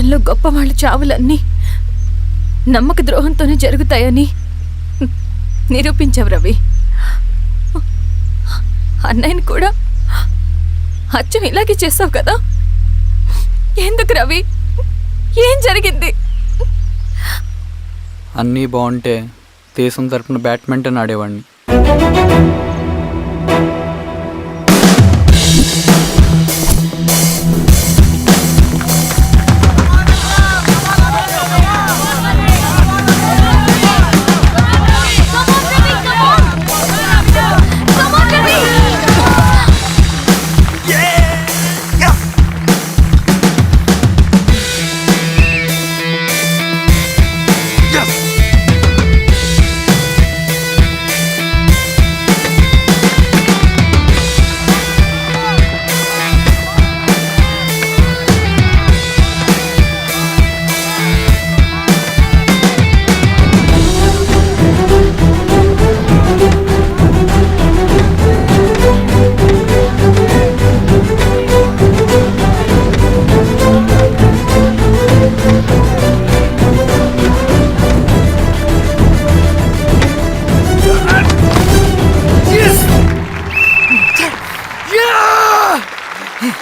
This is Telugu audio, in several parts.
జీవితంలో గొప్పవాళ్ళ చావులన్నీ నమ్మక ద్రోహంతోనే జరుగుతాయని నిరూపించావు రవి. అన్నయ్యని కూడా అచ్చం ఇలాగే చేస్తావు కదా? ఎందుకు రవి? ఏం జరిగింది? అన్నీ బాగుంటే దేశం తరపున బ్యాడ్మింటన్ ఆడేవాడిని.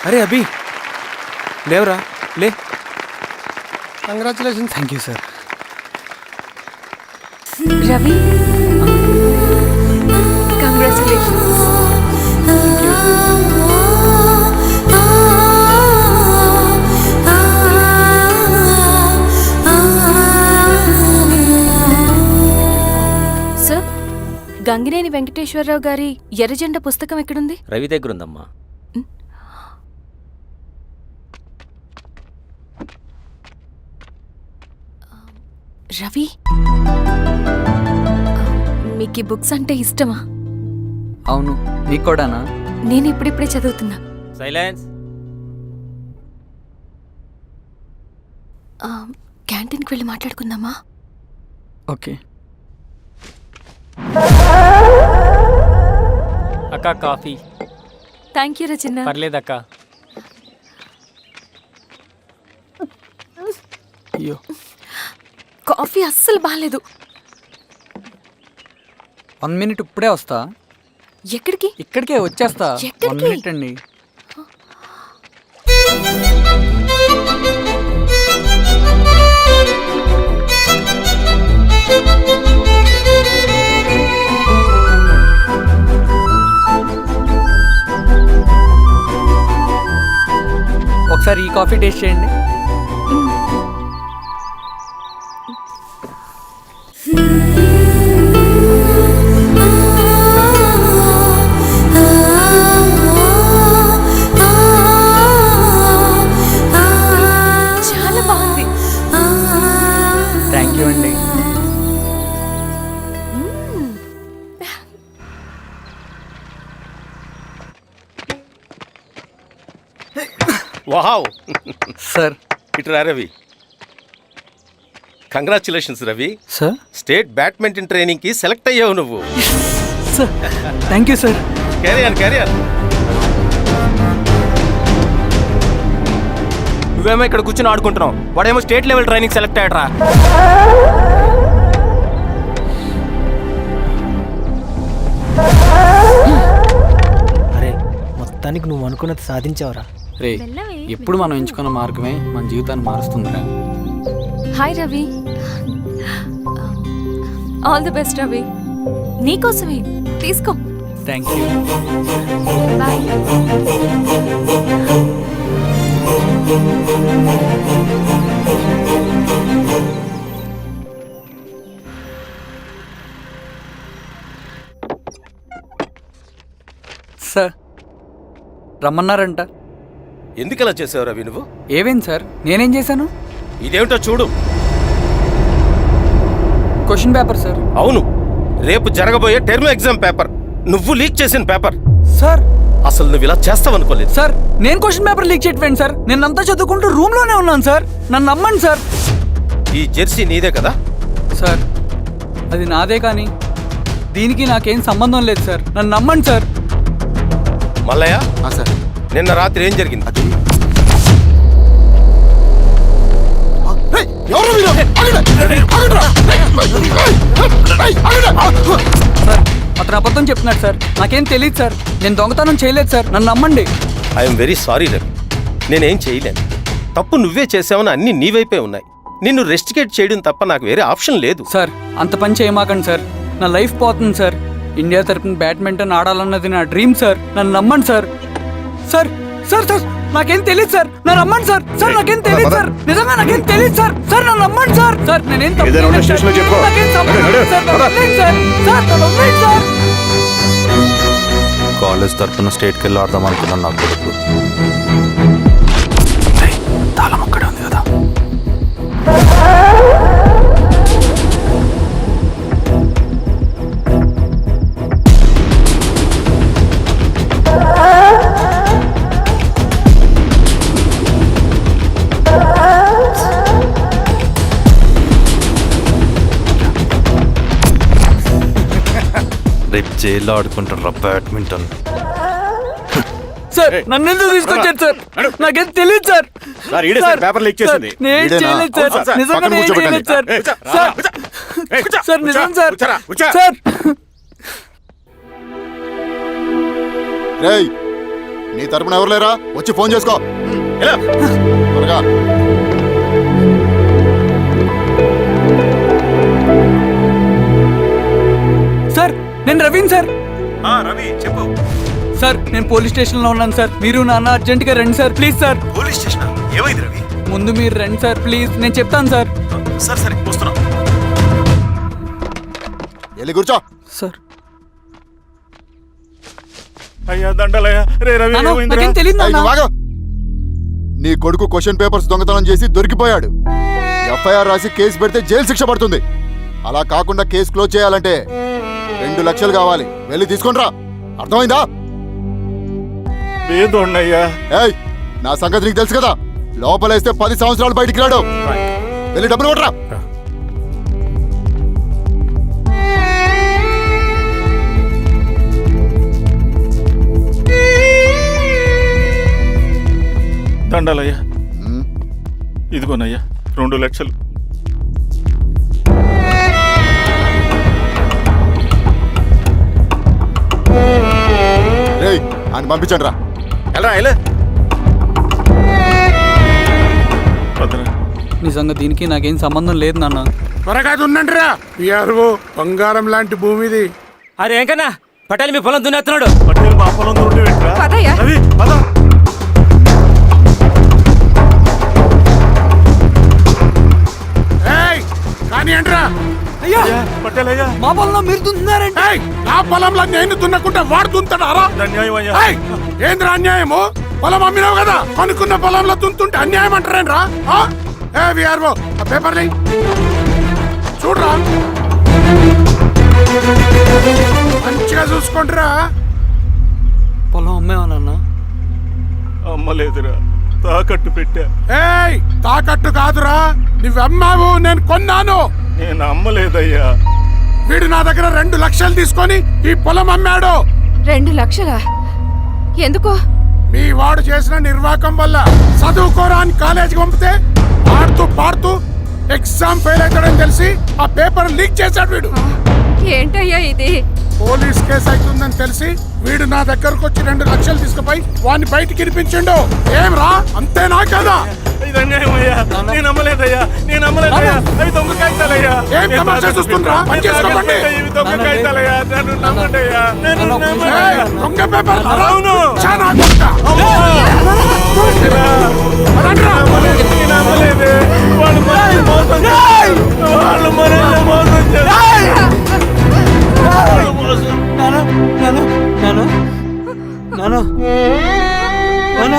అరే అభి, లేవరా, లే. Congratulations. Thank you sir. Ravi, congratulations. Sir, Gangineni Venkateswara Rao గారి ఎర్రజెండ పుస్తకం ఎక్కడుంది? రవి దగ్గర ఉందమ్మా. రవి, మీకు ఈ బుక్స్ అంటే ఇష్టమా? అవును, నీకు కూడానా? నేను ఇప్పుడిప్పుడే చదువుతున్నా. సైలెన్స్. క్యాంటీన్కి వెళ్ళి మాట్లాడుకుందామా? ఓకే. అక్క కాఫీ. థ్యాంక్ యూ రచన. పర్లేదక్క. అయ్యో, కాఫీ అస్సలు బాగాలేదు. 1 minute ఇప్పుడే వస్తా. ఎక్కడికి? ఇక్కడికే వచ్చేస్తా. 1 minute అండి. ఒకసారి ఈ కాఫీ టేస్ట్ చేయండి. చాలా బాగుంది. థ్యాంక్ యూ అండి. వావ్. సార్. ఇట్రా Ravi. Congratulations Ravi. Sir, state badminton ట్రైనింగ్కి సెలెక్ట్ అయ్యావు నువ్వు. Sir thank you sir. Carrier. నువ్వేమో ఇక్కడ కూర్చొని ఆడుకుంటున్నావు, వాడేమో స్టేట్ లెవెల్ ట్రైనింగ్ సెలెక్ట్ అయ్యాడ్రా. అరే, మొత్తానికి నువ్వు అనుకున్నది సాధించావురా. రే, ఎప్పుడు మనం ఎంచుకున్న మార్గమే మన జీవితాన్ని మారుస్తుందిరా. Hi Ravi. All the best Ravi. నీకోసమే, తీసుకో. Thank you. బాయ్. సార్, రమ్మన్నారంట. ఎందుకు అలా చేసావు రవి నువ్వు? ఏవేం సార్, నేనేం చేశాను? ఇదేమిటో చూడు. Question paper sir. అవును, రేపు జరగబోయే టర్మ్ ఎగ్జామ్ పేపర్. నువ్వు లీక్ చేసిన పేపర్. సార్, అసలు నువ్వు ఇలా చేస్తావనుకోలేదు. సార్, నేను క్వశ్చన్ పేపర్ లీక్ చేయట్లేదు సార్. నేనంతా చదువుకుంటూ రూమ్లోనే ఉన్నాను సార్. నన్ను నమ్మండి సార్. ఈ జెర్సీ నీదే కదా? సార్, అది నాదే, కానీ దీనికి నాకేం సంబంధం లేదు సార్. నన్ను నమ్మండి సార్. మల్లయ్య, సార్, నిన్న రాత్రి ఏం జరిగింది? అది ఎవరు మీరు? ఆగండి! ఆగండిరా! సార్ అతను అబద్ధం చెప్తున్నాడు సార్. నాకేం తెలియదు సార్. నేను దొంగతనం చేయలేదు సార్. నన్ను నమ్మండి. ఐఎమ్ వెరీ సారీ రవి, నేనేం చేయలేను. తప్పు నువ్వే చేసావని అన్ని నీ వైపే ఉన్నాయి. నిన్ను రెస్టికేట్ చేయడం తప్ప నాకు వేరే ఆప్షన్ లేదు. సార్ అంత పని చేయమాకండి సార్. నా లైఫ్ పోతుంది సార్. ఇండియా తరపున బ్యాడ్మింటన్ ఆడాలన్నది నా డ్రీమ్ సార్. నన్ను నమ్మండి సార్. సార్ సార్ సార్ నాకేం తెలియదు సార్. నన్ను నమ్మండి సార్. సార్ నాకేం తెలియదు సార్. నిజంగా నాకేం తెలియదు సార్. సార్ నన్ను నమ్మండి సార్. సార్ నేనేం తప్పు ఏదైనా ఉంటే చేయలేదు సార్. స్టేషన్లో చెప్పు. నాకేం సంబంధం లేదు సార్. నన్ను వదిలేయండి సార్. సార్ నన్ను వదిలేయండి సార్. కాలేజ్ తరఫున స్టేట్కి వెళ్ళి ఆడదాం అనుకున్నాను నా కొడుకు. తాళం అక్కడే ఉంది కదా. రేపు జైల్లో ఆడుకుంటారా బ్యాడ్మింటన్. సార్ నన్ను ఎందుకు తీసుకొచ్చారు సార్? నాకేం తెలియదు సార్. సార్, ఈడే సార్ పేపర్ లీక్ చేసింది. సార్, నేను ఈడేనా? చేయలేదు సార్. అవును సార్. నిజంగా పక్కన నేను కూర్చోబెట్టండి. చేయలేదు సార్. ఏయ్, సార్ కూర్చో. సార్ నిజం సార్. కూర్చోరా. సార్ రేయ్, నీ తరపున ఎవరు లేరా? వచ్చి ఫోన్ చేసుకో. త్వరగా. సార్ నేను రవీన్ సార్. రవి చెప్పు. సార్ నేను పోలీస్ స్టేషన్లో ఉన్నాను సార్. మీరు నాన్న అర్జెంట్గా రండి sir. Please sir. Police station ఏమైంది రవి? ముందు మీరు రండి సార్ ప్లీజ్. నేను చెప్తాను సార్. సరే సరే వస్తున్నా. వెళ్ళి కూర్చో. సార్ అయ్యా దండలయ్యా. రే రవి, నాన్న, ఏమైందిరా? నాకేం తెలియదు ఏయ్, నాన్న. నువ్వు ఆగు. నీ కొడుకు క్వశ్చన్ పేపర్స్ దొంగతనం చేసి దొరికిపోయాడు. ఎఫ్ఐఆర్ రాసి కేసు పెడితే జైలు శిక్ష పడుతుంది. అలా కాకుండా కేసు క్లోజ్ చేయాలంటే 2 లక్షలు కావాలి. వెళ్ళి తీసుకొనిరా. అర్థమైందా? ఏయ్, నా సంగతి నీకు తెలుసు కదా. లోపలేస్తే 10 సంవత్సరాలు బయటికి రాడు. వెళ్ళి డబ్బులు కొట్టరా. దండాలయ్యా. ఇదిగోనయ్యా 2 లక్షలు. రేయ్, ఆయన పంపించండి రా. ఎలా నిజంగా దీనికి నాకేం సంబంధం లేదు నాన్న. త్వరగా ఉండండి రా. బంగారం లాంటి భూమిది. అరే ఏంకన్నా పటేల్ మీ పొలం దున్నేస్తున్నాడు. పట్టేలు మా పొలం దూరం పెట్టరా. రవి పద. ఏయ్, కానీ అంటరా. అయ్యా పట్టేలయ్యా. మా పొలంలో మీరు దున్నుతున్నారండి. ఏయ్, నా పొలంలో నేను దున్నకుంటే వాడు దున్నుతాడా? అన్యాయం అయ్యా. ఏయ్, ఏంద్రా అన్యాయము? పొలం అమ్మినావు కదా, కొనుక్కున్న పొలంలో దున్నుతుంటే అన్యాయం అంటారేంట్రా? ఏ విఆర్ఓ, ఆ పేపర్ లే చూడరా. మంచిగా చూసుకుంటారా. పొలం అమ్మేవా నాన్న? అమ్మలేదురా, తాకట్టు పెట్టా. ఏయ్, తాకట్టు కాదురా, నువ్వమ్మావు, నేను కొన్నాను. నేను అమ్మలేదయ్యా. వీడు నా దగ్గర 2 లక్షలు తీసుకొని ఈ పొలం అమ్మాడు. 2 లక్షలా? ఎందుకు? మీ వాడు చేసిన నిర్వాకం వల్ల చదువుకోరా అని కాలేజీకి పంపితే ఆడుతూ పాడుతూ ఎగ్జామ్ ఫెయిల్ అవుతాడని తెలిసి ఆ పేపర్ లీక్ చేశాడు వీడు. ఏంటయ్యా ఇది? పోలీస్ కేసు అవుతుందని తెలిసి వీడు నా దగ్గరకు వచ్చి 2 లక్షలు తీసుకుపోయి వాడిని బయటికి ఇరిపించిండు. ఏం రా, అంతేనా కదా? ఇది అన్యాయం అయ్యా. నేను అమ్మలేదయ్యా. అవి దొంగ కాగితాలయ్యా. ఏం తమాషా చూస్తుండ్రా? పని చేసుకోకండి. ఇవి దొంగ కాగితాలయ్యా. నన్ను నమ్మండయ్యా. ఏయ్, దొంగ పేపర్. అవును. చాలా దొంగ. అదండ్రా. నేను అమ్మలేదు. వాళ్ళు మనల్ని మోసం చేశారు. వాళ్ళు మనల్ని మోసం చేశారు. నాన్న నాన్న నాన్న నాన్న నాన్న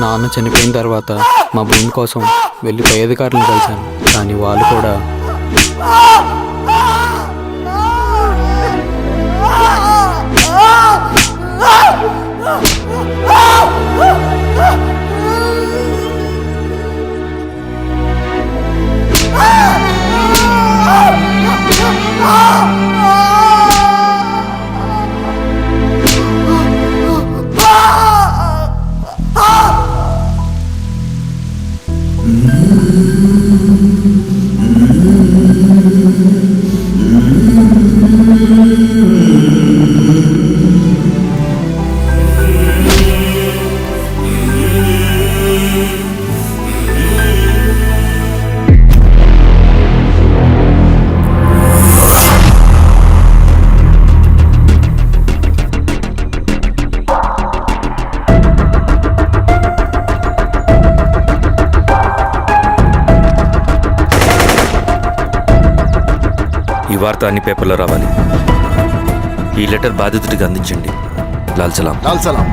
నాన్న చనిపోయిన తర్వాత మా భూమి కోసం వెళ్ళి పై అధికారులను కలిశాను. కానీ వాళ్ళు కూడా ఈ వార్త అన్ని పేపర్లో రావాలి. ఈ లెటర్ బాధితుడికి అందించండి. లాల్ సలాం. లాల్ సలాం.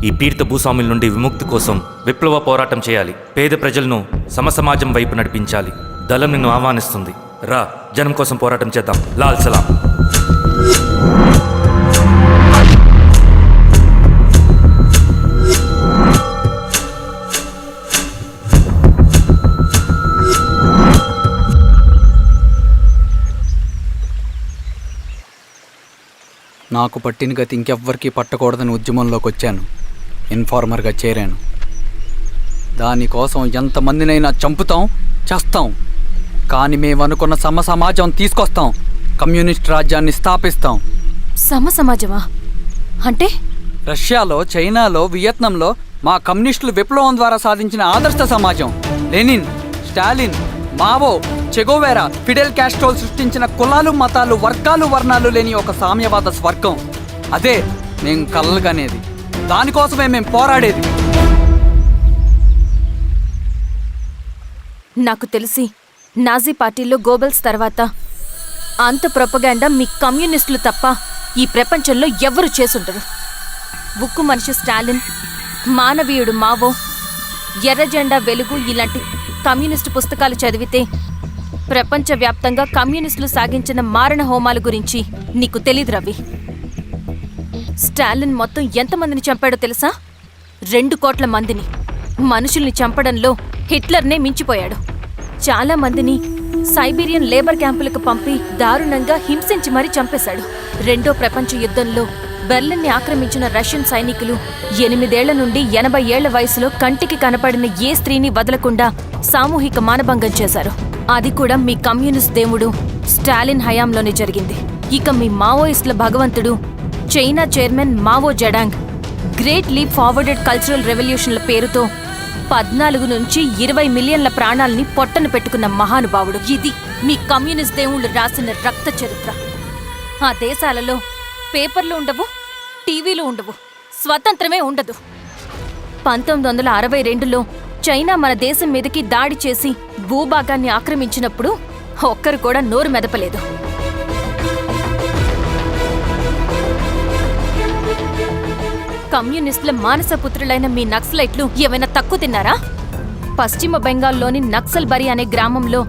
ఈ పీడిత భూస్వాముల నుండి విముక్తి కోసం విప్లవ పోరాటం చేయాలి. పేద ప్రజలను సమసమాజం వైపు నడిపించాలి. దళం నిన్ను ఆహ్వానిస్తుంది. రా, జనం కోసం పోరాటం చేద్దాం. లాల్ సలాం. నాకు పట్టిన గతి ఇంకెవ్వరికీ పట్టకూడదని ఉద్యమంలోకి వచ్చాను. ఇన్ఫార్మర్గా చేరాను. దానికోసం ఎంతమందినైనా చంపుతాం, చేస్తాం. కానీ మేమనుకున్న సమాజం తీసుకొస్తాం. కమ్యూనిస్ట్ రాజ్యాన్ని స్థాపిస్తాం. సమాజమా అంటే? రష్యాలో, చైనాలో, వియత్నంలో మా కమ్యూనిస్టులు విప్లవం ద్వారా సాధించిన ఆదర్శ సమాజం. Lenin, Stalin, Mao, Che Guevara, Fidel క్యాస్ట్రోల్ సృష్టించిన కులాలు, మతాలు, వర్గాలు, వర్ణాలు లేని ఒక సామ్యవాద స్వర్గం. అదే నేను కలలుగనేది. దానికోసమే మేము పోరాడేది. నాకు తెలిసి నాజీ పార్టీలో గోబెల్స్ తర్వాత అంత ప్రొపగాండా మీ కమ్యూనిస్టులు తప్ప ఈ ప్రపంచంలో ఎవ్వరూ చేసుండరు. ఉక్కు మనిషి స్టాలిన్, మానవీయుడు మావో, ఎర్ర జెండా వెలుగు ఇలాంటి కమ్యూనిస్టు పుస్తకాలు చదివితే ప్రపంచవ్యాప్తంగా కమ్యూనిస్టులు సాగించిన మారణ హోమాల గురించి నీకు తెలీదు రవి. స్టాలిన్ మొత్తం ఎంతమందిని చంపాడో తెలుసా? 2 కోట్ల మందిని. మనుషుల్ని చంపడంలో హిట్లర్నే మించిపోయాడు. చాలా మందిని సైబీరియన్ లేబర్ క్యాంపులకు పంపి దారుణంగా హింసించి మరీ చంపేశాడు. 2వ ప్రపంచ యుద్ధంలో బెర్లిన్ని ఆక్రమించిన రష్యన్ సైనికులు 8 ఏళ్ల నుండి 80 ఏళ్ల వయసులో కంటికి కనపడిన ఏ స్త్రీని వదలకుండా సామూహిక మానభంగం చేశారు. అది కూడా మీ కమ్యూనిస్ట్ దేవుడు స్టాలిన్ హయాంలోనే జరిగింది. ఇక మీ మావోయిస్టుల భగవంతుడు China chairman Mao Zedong great leap forwarded cultural రెవల్యూషన్ల పేరుతో 14 నుంచి 20 మిలియన్ల ప్రాణాల్ని పొట్టన పెట్టుకున్న మహానుభావుడు. ఇది మీ కమ్యూనిస్ట్ దేవుళ్ళు రాసిన రక్త చరిత్ర. ఆ దేశాలలో పేపర్లు ఉండవు, టీవీలు ఉండవు, స్వతంత్రమే ఉండదు. 1962లో చైనా మన దేశం మీదకి దాడి చేసి భూభాగాన్ని ఆక్రమించినప్పుడు ఒక్కరు కూడా నోరు మెదపలేదు. కమ్యూనిస్టుల మానసపుత్రులైన మీ నక్సలైట్లు ఏమైనా తక్కువ తిన్నారా? పశ్చిమ బెంగాల్లోని నక్సల్ బరి అనే గ్రామంలో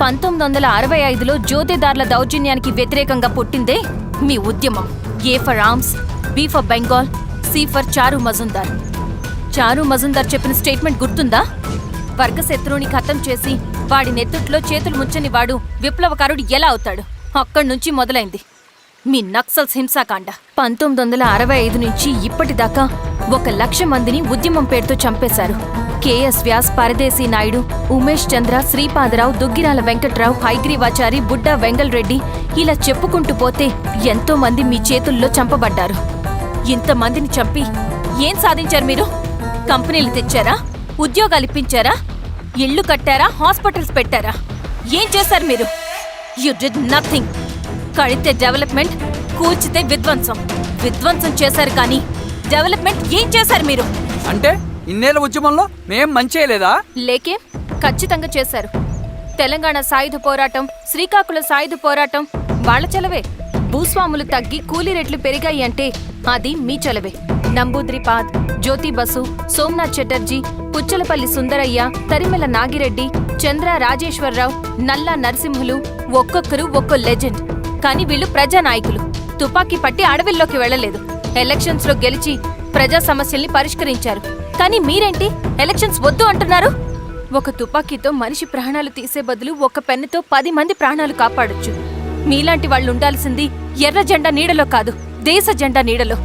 1965లో జోతేదార్ల దౌర్జన్యానికి వ్యతిరేకంగా పుట్టిందే మీ ఉద్యమం. A for arms, B for Bengal, C for Charu Majumdar. చారు మజుందార్ చెప్పిన స్టేట్మెంట్ గుర్తుందా? వర్గశత్రువుని ఖతం చేసి వాడి నెత్తుట్లో చేతులు ముంచని వాడు విప్లవకారుడు ఎలా అవుతాడు? అక్కడి నుంచి మొదలైంది మీ నక్సల్స్ హింసాకాండ. 1965 నుంచి ఇప్పటిదాకా 1,00,000 మందిని ఉద్యమం పేరుతో చంపేశారు. కేఎస్ వ్యాస్, పరదేశీ నాయుడు, ఉమేష్ చంద్ర, శ్రీపాదరావు, దుగ్గిరాల వెంకట్రావు, హైగ్రీవాచారి, బుడ్డా వెంగల్ రెడ్డి ఇలా చెప్పుకుంటూ పోతే ఎంతో మంది మీ చేతుల్లో చంపబడ్డారు. ఇంతమందిని చంపి ఏం సాధించారు మీరు? కంపెనీలు తెచ్చారా? ఉద్యోగాలు ఇప్పించారా? ఇళ్లు కట్టారా? హాస్పిటల్స్ పెట్టారా? ఏం చేశారు మీరు? You did nothing. కడితే డెవలప్మెంట్, కూర్చితే విధ్వంసం. విధ్వంసం చేశారు కానీ డెవలప్మెంట్ ఏం చేశారు మీరు? అంటే ఇన్నేళ్ల ఉద్యమంలో మేం మంచి చేయలేదా? లేకే, ఖచ్చితంగా చేశారు. తెలంగాణ సాయుధ పోరాటం, శ్రీకాకుళం సాయుధ పోరాటం వాళ్ళ చలవే. భూస్వాములు తగ్గి కూలీ రేట్లు పెరిగాయి అంటే అది మీ చలవే. నంబూద్రిపాద్, జ్యోతి బసు, సోమనాథ్ చటర్జీ, పుచ్చలపల్లి సుందరయ్య, తరిమెల నాగిరెడ్డి, చంద్ర రాజేశ్వరరావు, నల్లా నరసింహులు ఒక్కొక్కరు ఒక్కో లెజెండ్. కానీ వీళ్ళు ప్రజానాయకులు. తుపాకీ పట్టి అడవిల్లోకి వెళ్లలేదు. ఎలక్షన్స్ లో గెలిచి ప్రజా సమస్యల్ని పరిష్కరించారు. కానీ మీరేంటి ఎలక్షన్స్ వద్దు అంటున్నారు? ఒక తుపాకీతో మనిషి ప్రాణాలు తీసే బదులు ఒక పెన్నుతో 10 మంది ప్రాణాలు కాపాడొచ్చు. మీలాంటి వాళ్ళు ఉండాల్సింది ఎర్ర జెండా నీడలో కాదు, దేశ జెండా నీడలో.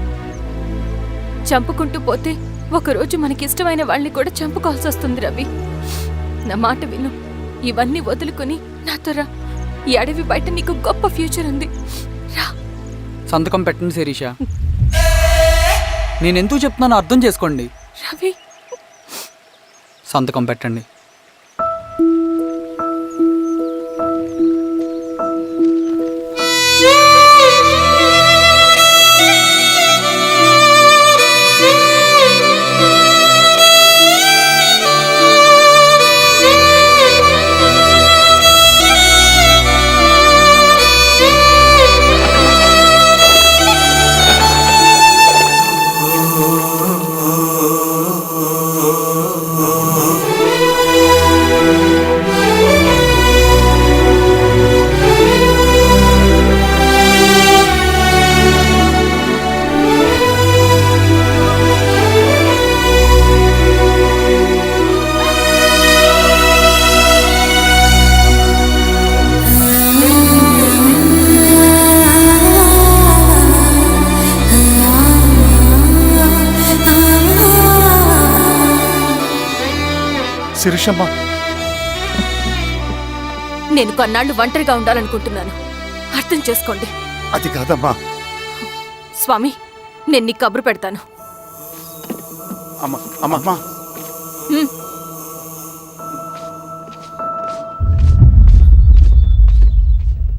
చంపుకుంటూ పోతే ఒకరోజు మనకిష్టమైన వాళ్ళని కూడా చంపుకోవాల్సి వస్తుంది రవి. నా మాట విను. ఇవన్నీ వదులుకుని నాతో రా. ఈ అడవి బయట నీకు గొప్ప ఫ్యూచర్ ఉంది. రా. సంతకం పెట్టండి శిరీష. నేనెందుకు చెప్తున్నానో అర్థం చేసుకోండి. రవి, సంతకం పెట్టండి. శిరీషమ్మ నేను కొన్నాళ్ళు ఒంటరిగా ఉండాలనుకుంటున్నాను. అర్థం చేసుకోండి. అది కాదమ్మా. స్వామి, నేను నీకు కబురు పెడతాను. అమ్మా అమ్మా హ్మ్.